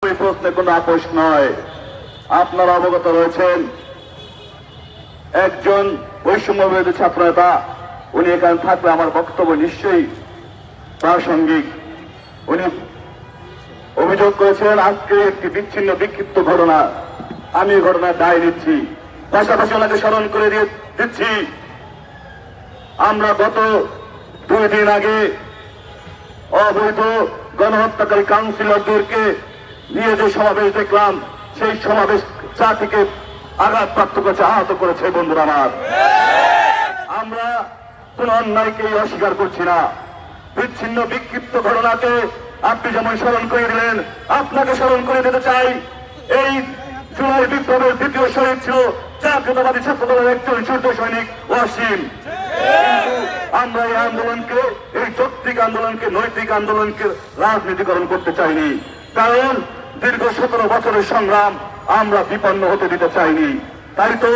এই প্রশ্নে কোনো আপোষ নয়। আপনারা অবগত রয়েছেন একজন বৈষম্যবিরোধী ছাত্র নেতা, উনি এখানে থাকলে আমার বক্তব্য নিশ্চয়ই প্রাসঙ্গিক। উনি অভিযোগ করেছেন আজকে একটি বিচ্ছিন্ন বিক্ষিপ্ত ঘটনা, আমি এই ঘটনার দায় নিচ্ছি, পাশাপাশি ওনাকে স্মরণ করে দিচ্ছি আমরা গত 2 দিন আগে অবৈধ গণহত্যাকারী কাউন্সিলরদেরকে নিয়ে যে সমাবেশ দেখলাম, সেই সমাবেশ জাতিকে আঘাতপ্রাপ্ত করেছে, আহত করেছে। বন্ধুরা আমার, আমরা কোন অন্যায়কেই অস্বীকার করছি না। বিচ্ছিন্ন বিক্ষিপ্ত ঘটনাকে আপনি যেমন স্মরণ করে দিলেন, আপনাকে স্মরণ করে দিতে চাই এই জুলাই বিপ্লবের দ্বিতীয় শহীদ ছিল জাতীয়তাবাদী ছাত্র দলের একজন সূর্য সৈনিক ওয়াসিম। আমরা এই আন্দোলনকে, এই যৌক্তিক আন্দোলনকে, নৈতিক আন্দোলনকে রাজনীতিকরণ করতে চাইনি, কারণ দীর্ঘ 17 বছরের সংগ্রাম আমরা বিপন্ন হতে দিতে চাইনি। তাই তো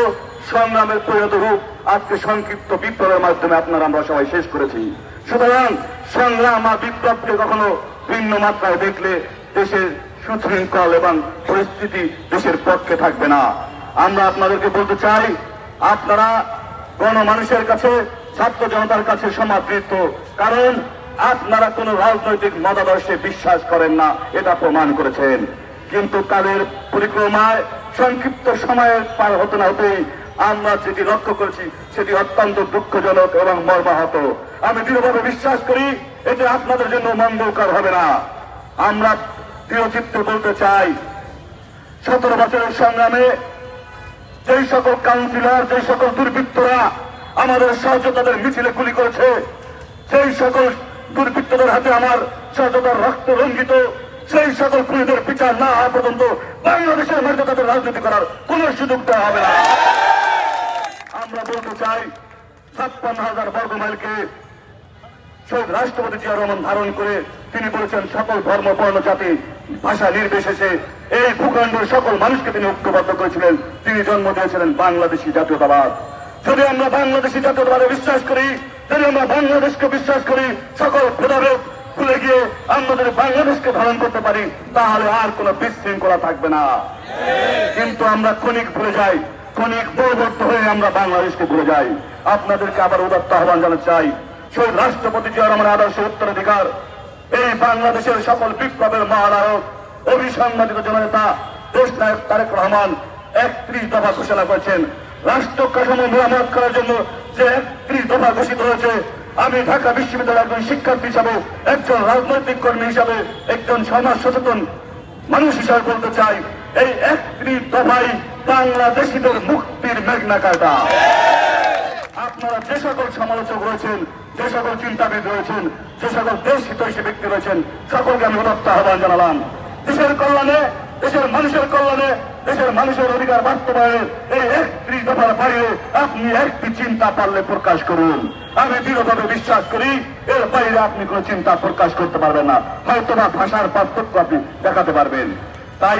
সংগ্রামের পরিণত রূপ আজকে সংক্ষিপ্ত বিপ্লবের মাধ্যমে আপনারা আমরা সবাই শেষ করেছি। সুতরাং সংগ্রাম আর বিপ্লবকে কখনো ভিন্ন মাত্রায় দেখলে দেশের সুশৃঙ্খল এবং পরিস্থিতি দেশের পক্ষে থাকবে না। আমরা আপনাদেরকে বলতে চাই, আপনারা গণমানুষের কাছে, ছাত্র জনতার কাছে সমাদৃত, কারণ আপনারা কোন রাজনৈতিক মতাদর্শে বিশ্বাস করেন না, এটা প্রমাণ করেছেন। কিন্তু কালের পরিক্রমায় সংক্ষিপ্ত সময়ের পার হতে না হতেই আমরা যেটি লক্ষ্য করেছি সেটি অত্যন্ত দুঃখজনক এবং মর্মাহত। আমি দৃঢ়ভাবে বিশ্বাস করি এটি আপনাদের জন্য মঙ্গলকর হবে না। আমরা দৃঢ়চিত্তে বলতে চাই, 17 বছরের সংগ্রামে যেই সকল কাউন্সিলর, যেই সকল দুর্বৃত্তরা আমাদের সহযোদ্ধাদের মিছিলে গুলি করেছে, সেই সকল দুর্বৃত্তদের হাতে আমার সহযোদ্ধার রক্ত রঞ্জিত, সেই সকল খুনিদের বিচার না হওয়া পর্যন্ত বাংলাদেশের মধ্যে তাদের রাজনীতি করার কোন সুযোগ দেওয়া হবে না। আমরা বলতে চাই, 56,000 বর্গমাইলকে শহীদ রাষ্ট্রপতি জিয়া রহমান ধারণ করে তিনি বলেছেন সকল ধর্ম, বর্ণ, জাতি, ভাষা নির্বিশেষে এই ভূখণ্ডের সকল মানুষকে তিনি ঐক্যবদ্ধ করেছিলেন। তিনি জন্ম দিয়েছিলেন বাংলাদেশী জাতীয়তাবাদ। যদি আমরা বাংলাদেশী জাতীয়তাবাদে বিশ্বাস করি, যদি আমরা বাংলাদেশকে বিশ্বাস করি, সকল ভেদাভেদ ভুলে গিয়ে আমরা যদি বাংলাদেশকে ধারণ করতে পারি, তাহলে আর কোন বিশৃঙ্খলা থাকবে না। কিন্তু আমরা ক্ষণিক ভুলে যাই, ক্ষণিক বলবদ্ধ হয়ে আমরা বাংলাদেশকে ভুলে যাই। আপনাদেরকে আবার উদাত্ত আহ্বান জানাতে চাই, শহীদ রাষ্ট্রপতি জিয়া রহমানের আদর্শের উত্তরাধিকার এই বাংলাদেশের সকল বিপ্লবের মহানায়ক, অভিসংবাদিত জননেতা দেশনায়ক তারেক রহমান 31 দফা ঘোষণা করেছেন। রাষ্ট্র কাঠামো মেরামত করার জন্য যে 31 দফা ঘোষিত হয়েছে, আমি ঢাকা বিশ্ববিদ্যালয়ের একজন শিক্ষার্থী হিসাবে, একজন রাজনৈতিক কর্মী হিসাবে, একজন সমাজ সচেতন মানুষ হিসাবে বলতে চাই, এই 31 দফাই বাংলাদেশিদের মুক্তির মেঘনা কায়দা। আপনারা যে সকল সমালোচক রয়েছেন, যে সকল চিন্তাবিদ রয়েছেন, যে সকল দেশ হিতৈষী ব্যক্তি রয়েছেন, সকলকে আমি উদাত্ত আহ্বান জানালাম, দেশের কল্যাণে, দেশের মানুষের কল্যাণে, দেশের মানুষের অধিকার বাস্তবায়নের এই 31 দফার বাইরে আপনি একটি চিন্তা পারলে প্রকাশ করুন। আমি দৃঢ়ভাবে বিশ্বাস করি এর বাইরে আপনি কোন চিন্তা প্রকাশ করতে পারবেন না, হয়তো বা ভাষার পার্থক্য আপনি দেখাতে পারবেন। তাই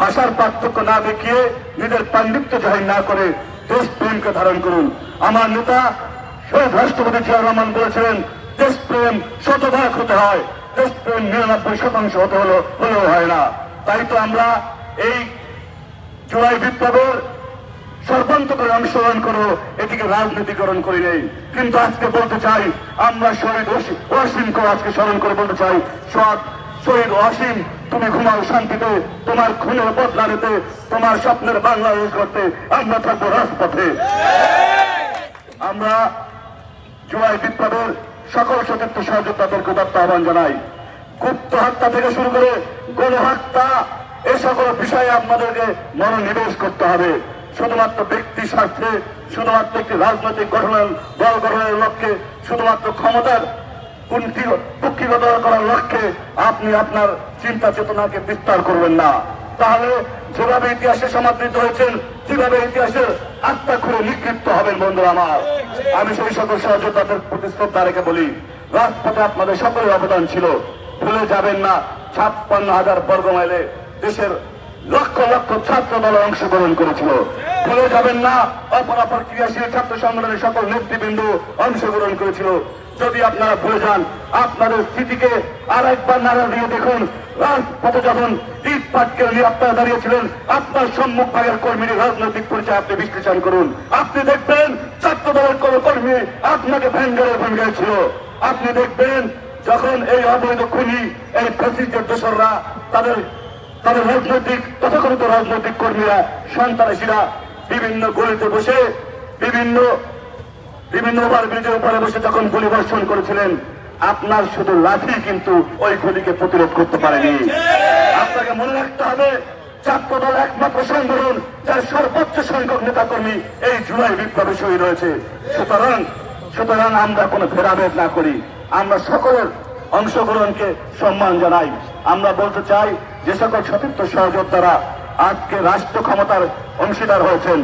ভাষার পার্থক্য না দেখিয়ে নিজের পাণ্ডিত্য জাহির না করে দেশপ্রেমকে ধারণ করুন। আমার নেতা শহীদ রাষ্ট্রপতি জিয়া রহমান বলেছিলেন, দেশপ্রেম শতভাগ হতে হয়, দেশপ্রেম 99% হতে হলেও হয় না। তাই তো আমরা এই জুলাই বিপ্লবের সর্বান্তকরে অংশগ্রহণ করবো, এটিকে রাজনীতিকরণ করি নেই। কিন্তু আজকে বলতে চাই, আমরা শহীদ ওয়াসিমকে আজকে স্মরণ করে বলতে চাই, শহীদ ওয়াসিম, তুমি ঘুমাও শান্তিতে, তোমার খুনের বদলা নিতে, তোমার স্বপ্নের বাংলাদেশ করতে আমরা থাকবো রাজপথে। আমরা জুলাই বিপ্লবের সকল সতীর্থ সহযোদ্ধাদেরকে উদাত্ত আহ্বান জানাই। গুপ্ত হত্যা থেকে শুরু করে গণহত্যা, এ সকল বিষয়ে আপনাদেরকে মনোনিবেশ করতে হবে। শুধুমাত্র ব্যক্তি স্বার্থে, শুধুমাত্র একটি রাজনৈতিক দল গঠনের লক্ষ্যে, শুধুমাত্র ক্ষমতার কুক্ষিগত করার লক্ষ্যে আপনি আপনার চিন্তা চেতনাকে বিস্তার করবেন না। তাহলে যেভাবে ইতিহাসে সমাদৃত হয়েছেন, যেভাবে ইতিহাসের আত্মা খুঁড়ে নিক্ষিপ্ত হবেন। বন্ধুরা আমার, আমি সেই সকল সহযোদ্ধাদের প্রতি শ্রদ্ধা রেখে বলি, রাজপথে আপনাদের সকলের অবদান ছিল, ভুলে যাবেন না। 56,000 বর্গমাইলে দেশের লক্ষ লক্ষ ছাত্র দল অংশগ্রহণ করেছিল, ভুলে যাবেন না। অপরাপর ক্রিয়াশীল ছাত্র সংগঠনের সকল নেতৃবৃন্দ অংশগ্রহণ করেছিল। যদি আপনারা ভুলে যান, আপনাদের স্মৃতিকে আর একবার নাড়া দিয়ে দেখুন, রাজপথে যখন ইট পাটকেল নিয়ে আপনারা দাঁড়িয়েছিলেন, আপনার সম্মুখ ভাগের কর্মীর রাজনৈতিক পরিচয় আপনি বিশ্লেষণ করুন। আপনি দেখবেন ছাত্র দলের কোন কর্মী আপনাকে ভ্যাঙ্গারের ভূমিকায় ছিল। আপনি দেখবেন যখন এই অবৈধ খুনি, এই ফ্যাসিস্টের দোসররা তাদের রাজনৈতিক তথাকথিত রাজনৈতিক কর্মীরা, সন্ত্রাসীরা বিভিন্ন গলিতে বসে বিভিন্ন ওভারব্রিজের উপরে বসে যখন গুলি বর্ষণ করেছিলেন, আপনার শুধু লাঠি কিন্তু ওই গুলিকে প্রতিরোধ করতে পারেনি। আপনাকে মনে রাখতে হবে, ছাত্রদল একমাত্র সংগঠন যার সর্বোচ্চ সংখ্যক নেতাকর্মী এই জুলাই বিপ্লবে শহীদ হয়েছে। সুতরাং আমরা কোনো ভেদাভেদ না করি, আমরা সকলের অংশগ্রহণকে সম্মান জানাই। আমরা বলতে চাই, যে সকল সতীর্থ সহযোদ্ধারা আজকে রাষ্ট্র ক্ষমতার অংশীদার হয়েছেন,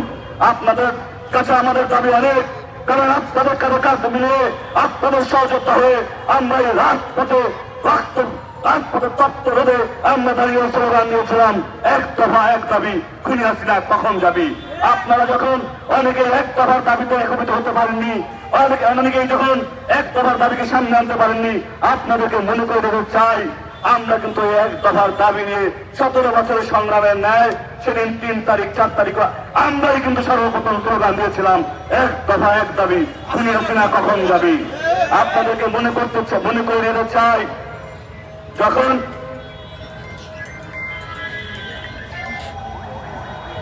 আপনাদের কাছে আমাদের দাবি অনেক, কারণ আপনাদের কাছে মিলিয়ে আপনাদের সহযোদ্ধা হয়ে আমরা এই রাজপথে তত্ত্ব রোধে আমরা দাঁড়িয়ে স্লোগান দিয়েছিলাম, এক দফা এক দাবি, খুনি হাসিনা কখন যাবি। আপনারা যখন অনেকে এক দফার দাবিতে একত্রিত হতে পারেননি, অনেকেই যখন এক দফার দাবিকে সামনে আনতে পারেননি, আপনাদেরকে মনে করে দিতে চাই, আমরা কিন্তু এক দফার দাবি নিয়ে 17 বছরের সংগ্রামের ন্যায় সেদিন 3 তারিখ 4 তারিখ আমরাই কিন্তু সর্বপ্রথম স্লোগান দিয়েছিলাম, এক দফা এক দাবি, খুনি হাসিনা কখন যাবি। আপনাদেরকে মনে করে দিতে চাই, যখন